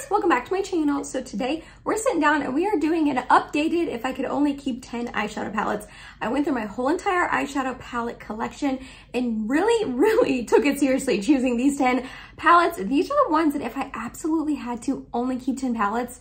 welcome back to my channel. So today we're sitting down and we are doing an updated if I could only keep 10 eyeshadow palettes. I went through my whole entire eyeshadow palette collection and really took it seriously choosing these 10 palettes. These are the ones that if I absolutely had to only keep 10 palettes,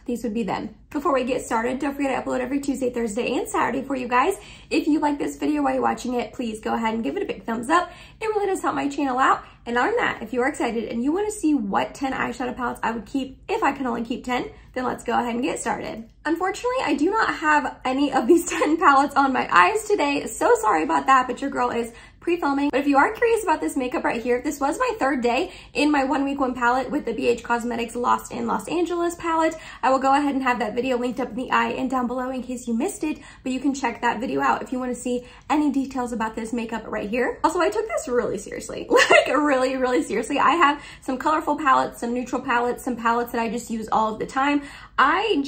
these would be them. Before we get started, don't forget to upload every Tuesday, Thursday, and Saturday for you guys. If you like this video while you're watching it, please go ahead and give it a big thumbs up. It really does help my channel out. And other than that, if you are excited and you want to see what 10 eyeshadow palettes I would keep if I can only keep 10, then let's go ahead and get started. Unfortunately, I do not have any of these 10 palettes on my eyes today. So sorry about that, but your girl is pre-filming. But if you are curious about this makeup right here, this was my third day in my 1 week 1 palette with the BH Cosmetics Lost in Los Angeles palette. I will go ahead and have that video linked up in the eye and down below in case you missed it, but you can check that video out if you want to see any details about this makeup right here. Also, I took this really seriously, like really seriously. I have some colorful palettes, some neutral palettes, some palettes that I just use all of the time. I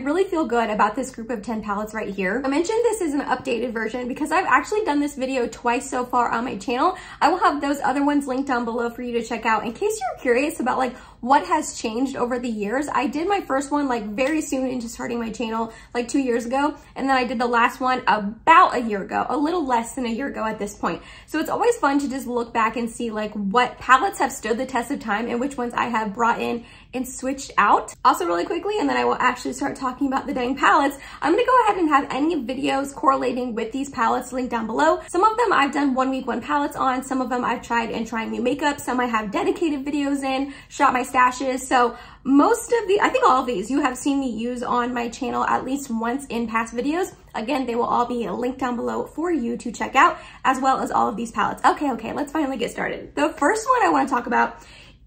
really feel good about this group of 10 palettes right here. I mentioned this is an updated version because I've actually done this video twice so far on my channel. I will have those other ones linked down below for you to check out in case you're curious about like what has changed over the years. I did my first one like very soon into starting my channel, like 2 years ago. And then I did the last one about a year ago, a little less than a year ago at this point. So it's always fun to just look back and see like what palettes have stood the test of time and which ones I have brought in and switched out. Also really quickly, and then I will actually start talking about the dang palettes, I'm gonna go ahead and have any videos correlating with these palettes linked down below. Some of them I've done 1 week 1 palettes on, some of them I've tried and trying new makeup, some I have dedicated videos in, shot my stashes. So most of I think all of these you have seen me use on my channel at least once in past videos. Again, they will all be linked down below for you to check out, as well as all of these palettes. Okay, let's finally get started. The first one I want to talk about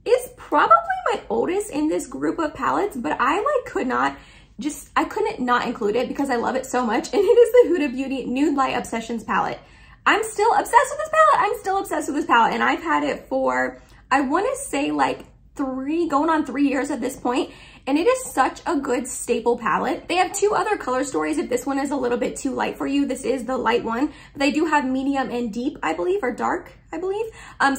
is probably my oldest in this group of palettes, but I couldn't not include it because I love it so much, and it is the Huda Beauty Nude Light Obsessions palette. I'm still obsessed with this palette. And I've had it for, I want to say like going on 3 years at this point, and it is such a good staple palette. They have 2 other color stories if this one is a little bit too light for you. This is the light one, but they do have medium and deep, I believe, or dark, I believe.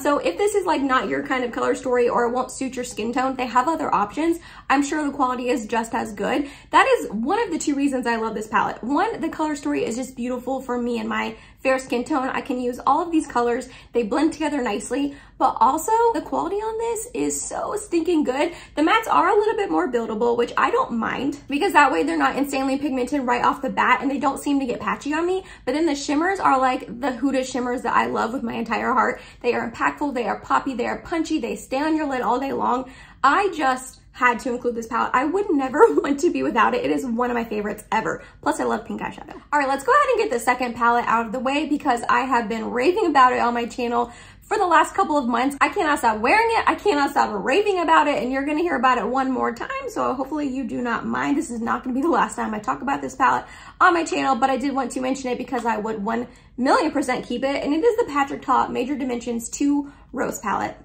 So if this is like not your kind of color story or it won't suit your skin tone, they have other options. I'm sure the quality is just as good. That is one of the 2 reasons I love this palette. One, the color story is just beautiful for me and my fair skin tone. I can use all of these colors. They blend together nicely, but also the quality on this is so stinking good. The mattes are a little bit more buildable, which I don't mind because that way they're not insanely pigmented right off the bat and they don't seem to get patchy on me. But then the shimmers are like the Huda shimmers that I love with my entire heart. They are impactful, they are poppy, they are punchy, they stay on your lid all day long. I just had to include this palette. I would never want to be without it. It is one of my favorites ever. Plus I love pink eyeshadow. All right, let's go ahead and get the second palette out of the way because I have been raving about it on my channel for the last couple of months. I cannot stop wearing it. I cannot stop raving about it, and you're gonna hear about it one more time. So hopefully you do not mind. This is not gonna be the last time I talk about this palette on my channel, but I did want to mention it because I would 1,000,000% keep it. And it is the Patrick Ta Major Dimensions 2 Rose palette.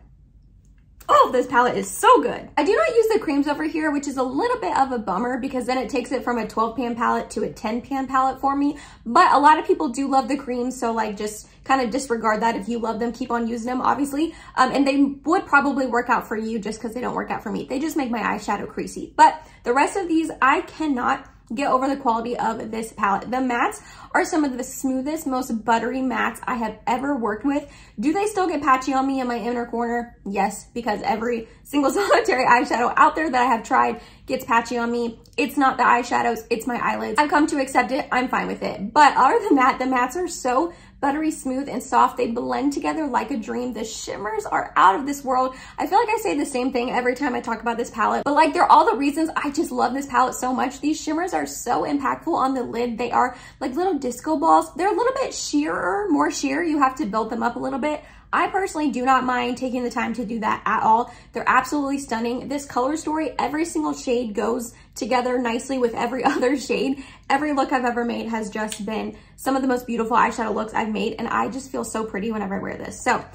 Oh, this palette is so good. I do not use the creams over here, which is a little bit of a bummer because then it takes it from a 12 pan palette to a 10 pan palette for me. But a lot of people do love the creams, so like just kind of disregard that. If you love them, keep on using them, obviously. And they would probably work out for you just because they don't work out for me. They just make my eyeshadow creasy. But the rest of these, I cannot get over the quality of this palette. The mattes are some of the smoothest, most buttery mattes I have ever worked with. Do they still get patchy on me in my inner corner? Yes, because every single solitary eyeshadow out there that I have tried gets patchy on me. It's not the eyeshadows, it's my eyelids. I've come to accept it, I'm fine with it. But other than that, the mattes are so buttery smooth and soft. They blend together like a dream. The shimmers are out of this world. I feel like I say the same thing every time I talk about this palette, but like they're all the reasons I just love this palette so much. These shimmers are so impactful on the lid. They are like little disco balls. They're a little bit sheerer, more sheer. You have to build them up a little bit. I personally do not mind taking the time to do that at all. They're absolutely stunning. This color story, every single shade goes together nicely with every other shade. Every look I've ever made has just been some of the most beautiful eyeshadow looks I've made, and I just feel so pretty whenever I wear this. So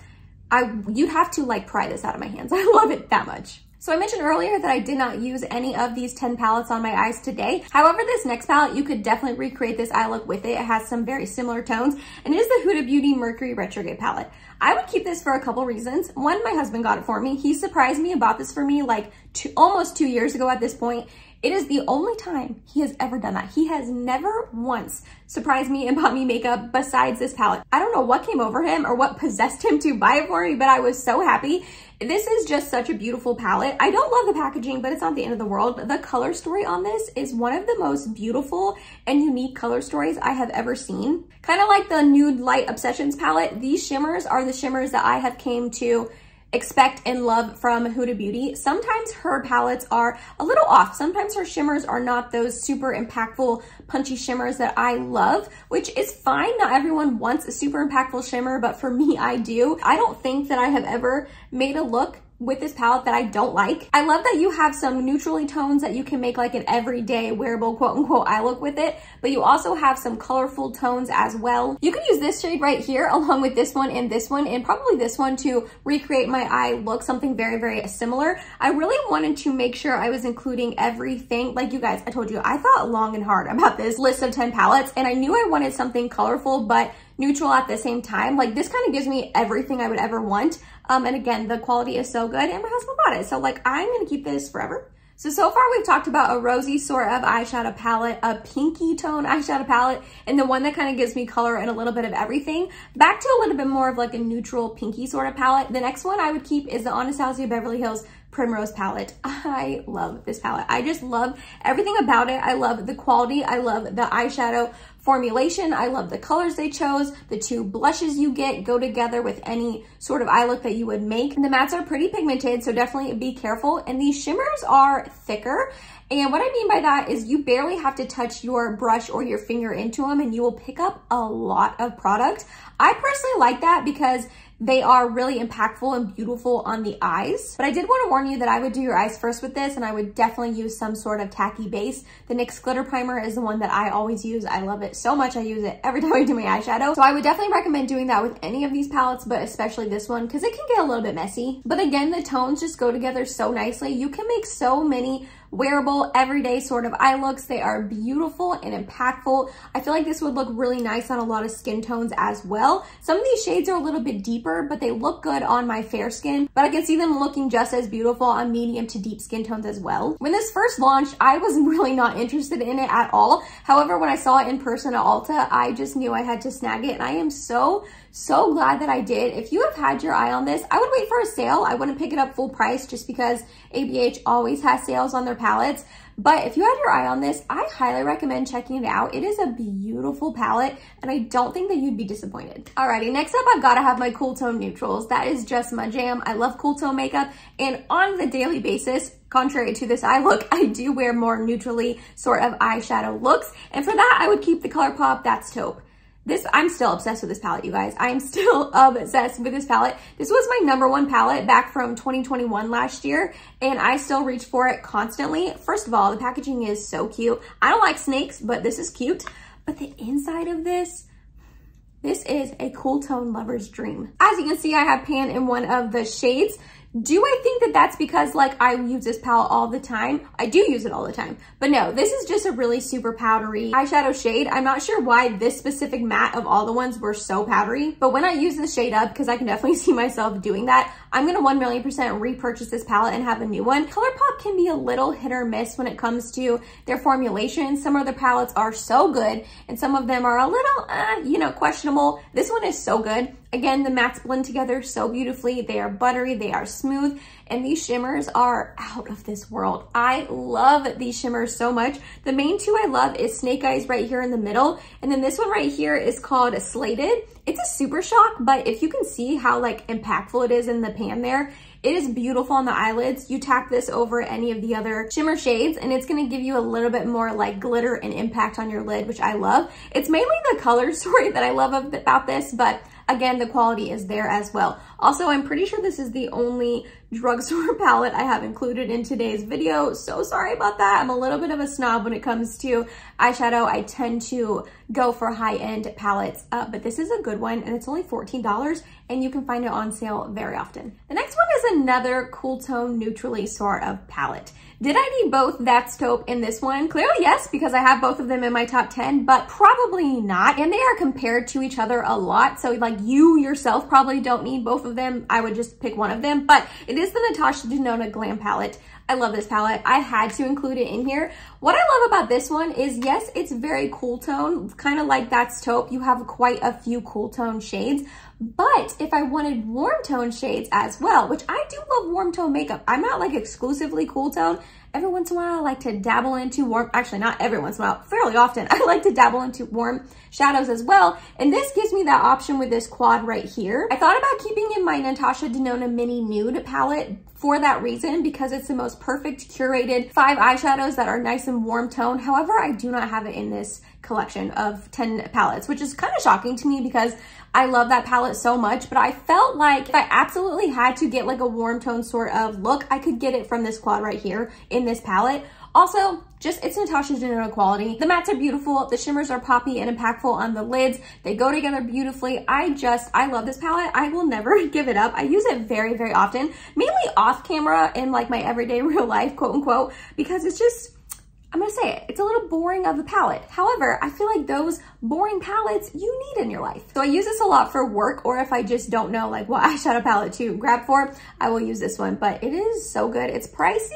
you'd have to like pry this out of my hands. I love it that much. So I mentioned earlier that I did not use any of these 10 palettes on my eyes today. However, this next palette, you could definitely recreate this eye look with it. It has some very similar tones, and it is the Huda Beauty Mercury Retrograde palette. I would keep this for a couple reasons. One, my husband got it for me. He surprised me and bought this for me like almost 2 years ago at this point. It is the only time he has ever done that. He has never once surprised me and bought me makeup besides this palette. I don't know what came over him or what possessed him to buy it for me, but I was so happy. This is just such a beautiful palette. I don't love the packaging, but it's not the end of the world. The color story on this is one of the most beautiful and unique color stories I have ever seen. Kind of like the Nude Light Obsessions palette, these shimmers are the shimmers that I have came to expect and love from Huda Beauty. Sometimes her palettes are a little off. Sometimes her shimmers are not those super impactful, punchy shimmers that I love, which is fine. Not everyone wants a super impactful shimmer, but for me, I do. I don't think that I have ever made a look with this palette that I don't like. I love that you have some neutrally tones that you can make like an everyday wearable quote unquote eye look with it, but you also have some colorful tones as well. You can use this shade right here along with this one and probably this one to recreate my eye look, something very, very similar. I really wanted to make sure I was including everything. Like you guys, I told you, I thought long and hard about this list of 10 palettes, and I knew I wanted something colorful, but neutral at the same time. Like this kind of gives me everything I would ever want. And again, the quality is so good and my husband bought it. So like, I'm gonna keep this forever. So far we've talked about a rosy sort of eyeshadow palette, a pinky tone eyeshadow palette, and the one that kind of gives me color and a little bit of everything. Back to a little bit more of like a neutral pinky sort of palette. The next one I would keep is the Anastasia Beverly Hills Primrose palette. I love this palette. I just love everything about it. I love the quality. I love the eyeshadow formulation. I love the colors they chose. The two blushes you get go together with any sort of eye look that you would make. And the mattes are pretty pigmented, so definitely be careful. And these shimmers are thicker. And what I mean by that is you barely have to touch your brush or your finger into them and you will pick up a lot of product. I personally like that because they are really impactful and beautiful on the eyes. But I did want to warn you that I would do your eyes first with this, and I would definitely use some sort of tacky base. The NYX Glitter Primer is the one that I always use. I love it so much. I use it every time I do my eyeshadow. So I would definitely recommend doing that with any of these palettes, but especially this one because it can get a little bit messy. But again, the tones just go together so nicely. You can make so many wearable, everyday sort of eye looks. They are beautiful and impactful. I feel like this would look really nice on a lot of skin tones as well. Some of these shades are a little bit deeper, but they look good on my fair skin, but I can see them looking just as beautiful on medium to deep skin tones as well. When this first launched, I was really not interested in it at all. However, when I saw it in person at Ulta, I just knew I had to snag it, and I am so glad that I did. If you have had your eye on this, I would wait for a sale. I wouldn't pick it up full price just because ABH always has sales on their palettes. But if you had your eye on this, I highly recommend checking it out. It is a beautiful palette, and I don't think that you'd be disappointed. Alrighty, next up, I've got to have my cool tone neutrals. That is just my jam. I love cool tone makeup, and on the daily basis, contrary to this eye look, I do wear more neutrally sort of eyeshadow looks. And for that, I would keep the ColourPop That's Taupe. I'm still obsessed with this palette, you guys. I am still obsessed with this palette. This was my #1 palette back from 2021 last year, and I still reach for it constantly. First of all, the packaging is so cute. I don't like snakes, but this is cute. But the inside of this is a cool tone lover's dream. As you can see, I have pan in one of the shades. Do I think that that's because like I use this palette all the time? I do use it all the time, but no, this is just a really super powdery eyeshadow shade. I'm not sure why this specific matte of all the ones were so powdery, but when I use this shade up, because I can definitely see myself doing that, I'm gonna 1,000,000% repurchase this palette and have a new one. ColourPop can be a little hit or miss when it comes to their formulation. Some of the palettes are so good and some of them are a little, questionable. This one is so good. Again, the mattes blend together so beautifully. They are buttery, they are smooth, and these shimmers are out of this world. I love these shimmers so much. The main two I love is Snake Eyes right here in the middle, and then this one right here is called Slated. It's a super shock, but if you can see how like impactful it is in the pan there, it is beautiful on the eyelids. You tap this over any of the other shimmer shades and it's gonna give you a little bit more like glitter and impact on your lid, which I love. It's mainly the color story that I love about this, but again, the quality is there as well. Also, I'm pretty sure this is the only drugstore palette I have included in today's video. So sorry about that. I'm a little bit of a snob when it comes to eyeshadow. I tend to go for high-end palettes, but this is a good one, and it's only $14, and you can find it on sale very often. The next one is another cool tone neutrally sort of palette. Did I need both That's Taupe in this one? Clearly yes, because I have both of them in my top 10, but probably not. And they are compared to each other a lot. So like you yourself probably don't need both of them. I would just pick one of them, but it is the Natasha Denona Glam palette. I love this palette. I had to include it in here. What I love about this one is, yes, it's very cool tone, kind of like That's Taupe. You have quite a few cool tone shades, but if I wanted warm tone shades as well, which I do love warm tone makeup. I'm not like exclusively cool tone. Every once in a while, I like to dabble into warm, actually not every once in a while, fairly often, I like to dabble into warm shadows as well. And this gives me that option with this quad right here. I thought about keeping in my Natasha Denona Mini Nude palette for that reason, because it's the most perfect curated 5 eyeshadows that are nice and warm tone. However, I do not have it in this collection of 10 palettes, which is kind of shocking to me because I love that palette so much, but I felt like if I absolutely had to get like a warm tone sort of look, I could get it from this quad right here in this palette. Also, just it's Natasha Denona quality. The mattes are beautiful. The shimmers are poppy and impactful on the lids. They go together beautifully. I love this palette. I will never give it up. I use it very, very often, mainly off camera in like my everyday real life, quote unquote, because it's just, I'm gonna say it, it's a little boring of a palette. However, I feel like those boring palettes you need in your life. So I use this a lot for work, or if I just don't know like what eyeshadow palette to grab for, I will use this one, but it is so good. It's pricey,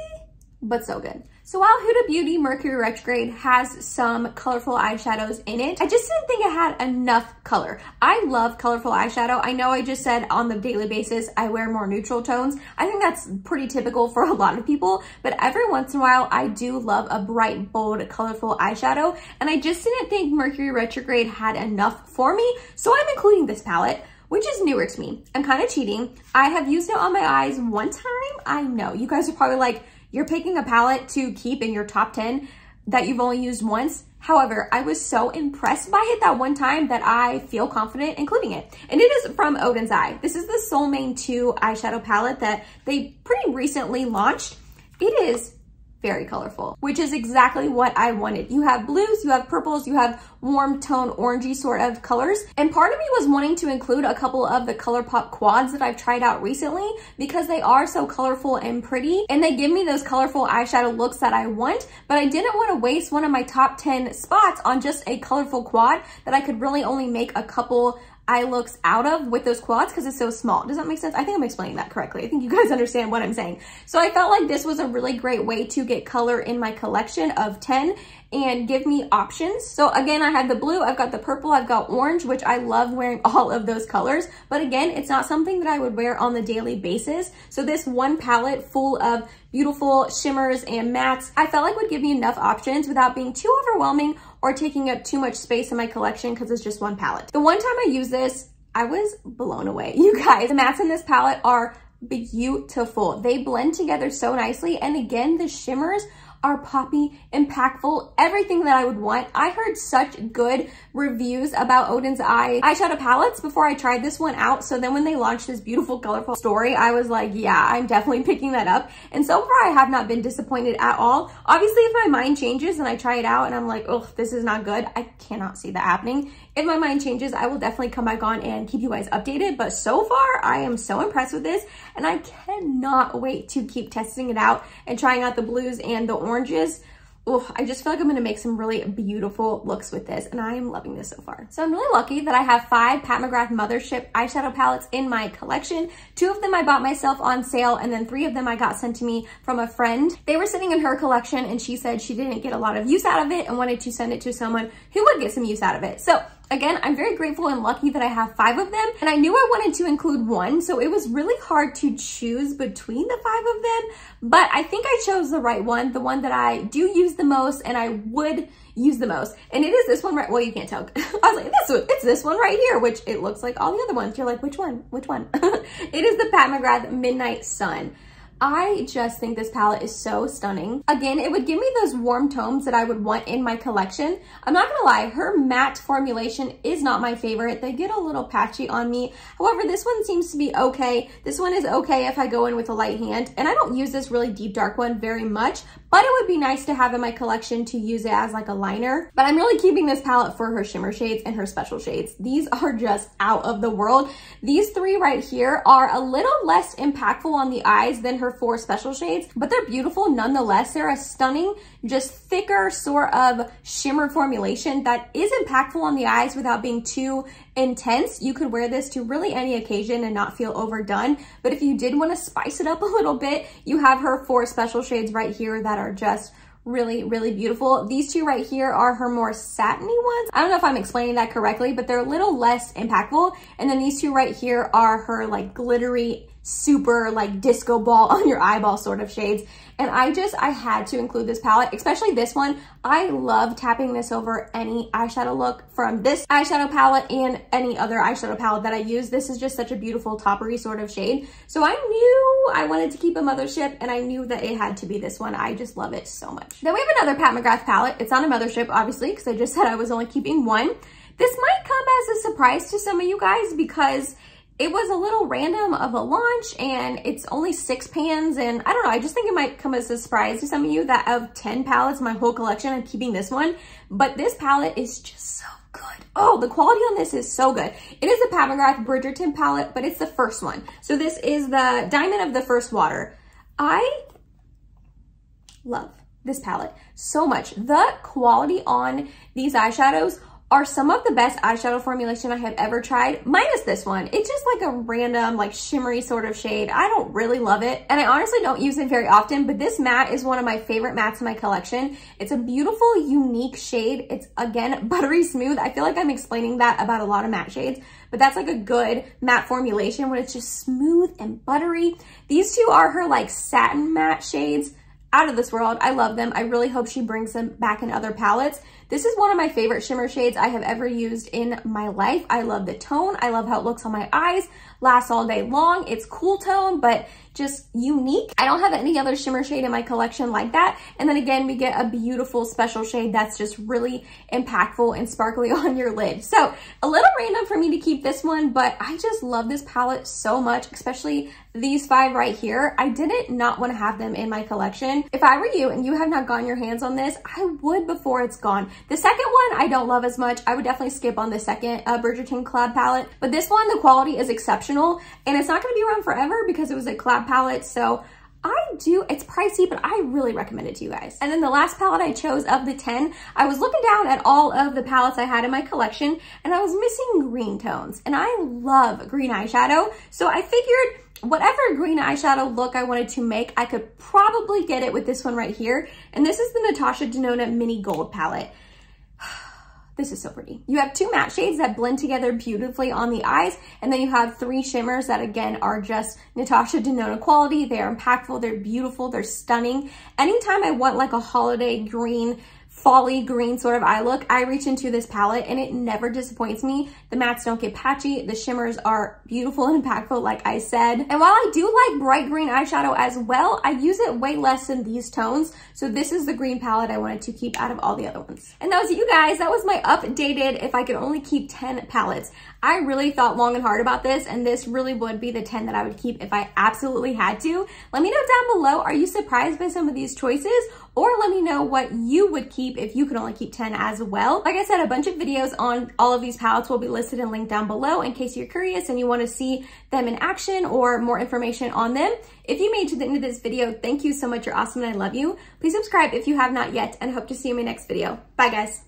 but so good. So while Huda Beauty Mercury Retrograde has some colorful eyeshadows in it, I just didn't think it had enough color. I love colorful eyeshadow. I know I just said on the daily basis I wear more neutral tones. I think that's pretty typical for a lot of people, but every once in a while I do love a bright, bold, colorful eyeshadow, and I just didn't think Mercury Retrograde had enough for me, so I'm including this palette, which is newer to me. I'm kind of cheating. I have used it on my eyes one time. I know, you guys are probably like, you're picking a palette to keep in your top 10 that you've only used once. However, I was so impressed by it that one time that I feel confident including it. And it is from Odin's Eye. This is the Soul Mane 2 eyeshadow palette that they pretty recently launched. It is very colorful, which is exactly what I wanted. You have blues, you have purples, you have warm tone orangey sort of colors. And part of me was wanting to include a couple of the ColourPop quads that I've tried out recently because they are so colorful and pretty, and they give me those colorful eyeshadow looks that I want, but I didn't want to waste one of my top 10 spots on just a colorful quad that I could really only make a couple eye looks out of with those quads because it's so small. Does that make sense? I think I'm explaining that correctly. I think you guys understand what I'm saying. So I felt like this was a really great way to get color in my collection of 10 and give me options. So again, I have the blue, I've got the purple, I've got orange, which I love wearing all of those colors. But again, it's not something that I would wear on the daily basis. So this one palette full of beautiful shimmers and mattes, I felt like would give me enough options without being too overwhelming or taking up too much space in my collection because it's just one palette. The one time I used this, I was blown away. You guys, the mattes in this palette are beautiful. They blend together so nicely. And again, the shimmers are poppy, impactful, everything that I would want. I heard such good reviews about Odin's Eye eyeshadow palettes before I tried this one out. So then when they launched this beautiful, colorful story, I was like, yeah, I'm definitely picking that up. And so far, I have not been disappointed at all. Obviously, if my mind changes and I try it out and I'm like, oh, this is not good, I cannot see that happening. If my mind changes, I will definitely come back on and keep you guys updated. But so far, I am so impressed with this and I cannot wait to keep testing it out and trying out the blues and the oranges. Ooh, I just feel like I'm gonna make some really beautiful looks with this and I am loving this so far. So I'm really lucky that I have 5 Pat McGrath Mothership eyeshadow palettes in my collection. 2 of them I bought myself on sale and then 3 of them I got sent to me from a friend. They were sitting in her collection and she said she didn't get a lot of use out of it and wanted to send it to someone who would get some use out of it. So again, I'm very grateful and lucky that I have 5 of them, and I knew I wanted to include 1, so it was really hard to choose between the 5 of them, but I think I chose the right one, the one that I do use the most and I would use the most, and it is this one right, well, you can't tell. I was like, it's this one right here, which it looks like all the other ones. You're like, which one? Which one? It is the Pat McGrath Midnight Sun. I just think this palette is so stunning. Again, it would give me those warm tones that I would want in my collection. I'm not gonna lie, her matte formulation is not my favorite. They get a little patchy on me. However, this one seems to be okay. This one is okay if I go in with a light hand, and I don't use this really deep dark one very much, but it would be nice to have in my collection to use it as like a liner. But I'm really keeping this palette for her shimmer shades and her special shades. These are just out of the world. These three right here are a little less impactful on the eyes than her 4 special shades, but they're beautiful nonetheless. They're a stunning, just thicker sort of shimmer formulation that is impactful on the eyes without being too intense. You could wear this to really any occasion and not feel overdone. But if you did want to spice it up a little bit, you have her 4 special shades right here that are just really, really beautiful. These 2 right here are her more satiny ones. I don't know if I'm explaining that correctly, but they're a little less impactful. And then these 2 right here are her like glittery, super like disco ball on your eyeball sort of shades. And I had to include this palette, especially this one. I love tapping this over any eyeshadow look from this eyeshadow palette and any other eyeshadow palette that I use. This is just such a beautiful toppery sort of shade. So I knew I wanted to keep a mothership, and I knew that it had to be this one. I just love it so much. Then we have another Pat McGrath palette. It's not a mothership, obviously, because I just said I was only keeping one. This might come as a surprise to some of you guys because it was a little random of a launch and it's only 6 pans, and I don't know, I just think it might come as a surprise to some of you that of 10 palettes in my whole collection, I'm keeping this one. But this palette is just so good. Oh, the quality on this is so good. It is a Pat McGrath Bridgerton palette, but it's the first one. So this is the Diamond of the First Water. I love this palette so much. The quality on these eyeshadows are some of the best eyeshadow formulation I have ever tried, minus this one. It's just like a random, like shimmery sort of shade. I don't really love it, and I honestly don't use it very often, but this matte is one of my favorite mattes in my collection. It's a beautiful, unique shade. It's, again, buttery smooth. I feel like I'm explaining that about a lot of matte shades, but that's like a good matte formulation when it's just smooth and buttery. These 2 are her like satin matte shades. Out of this world. I love them. I really hope she brings them back in other palettes. This is one of my favorite shimmer shades I have ever used in my life. I love the tone. I love how it looks on my eyes. Lasts all day long. It's cool tone, but just unique. I don't have any other shimmer shade in my collection like that. And then again, we get a beautiful special shade that's just really impactful and sparkly on your lid. So a little random for me to keep this one, but I just love this palette so much, especially these 5 right here. I didn't not want to have them in my collection. If I were you and you have not gotten your hands on this, I would before it's gone. The second one I don't love as much. I would definitely skip on the second Bridgerton collab palette, but this one, the quality is exceptional, and it's not going to be around forever because it was a collab palette. So it's pricey, but I really recommend it to you guys. And then the last palette I chose of the 10, I was looking down at all of the palettes I had in my collection, and I was missing green tones, and I love green eyeshadow. So I figured whatever green eyeshadow look I wanted to make, I could probably get it with this one right here. And this is the Natasha Denona Mini Gold palette. This is so pretty. You have 2 matte shades that blend together beautifully on the eyes, and then you have 3 shimmers that again are just Natasha Denona quality. They are impactful, they're beautiful, they're stunning. Anytime I want like a holiday green, folly green sort of eye look, I reach into this palette and it never disappoints me. The mattes don't get patchy. The shimmers are beautiful and impactful, like I said. And while I do like bright green eyeshadow as well, I use it way less than these tones. So this is the green palette I wanted to keep out of all the other ones. And that was it, you guys. That was my updated, if I could only keep 10 palettes. I really thought long and hard about this, and this really would be the 10 that I would keep if I absolutely had to. Let me know down below, are you surprised by some of these choices? Or let me know what you would keep if you could only keep 10 as well. Like I said, a bunch of videos on all of these palettes will be listed and linked down below in case you're curious and you want to see them in action or more information on them. If you made it to the end of this video, thank you so much. You're awesome and I love you. Please subscribe if you have not yet, and hope to see you in my next video. Bye guys.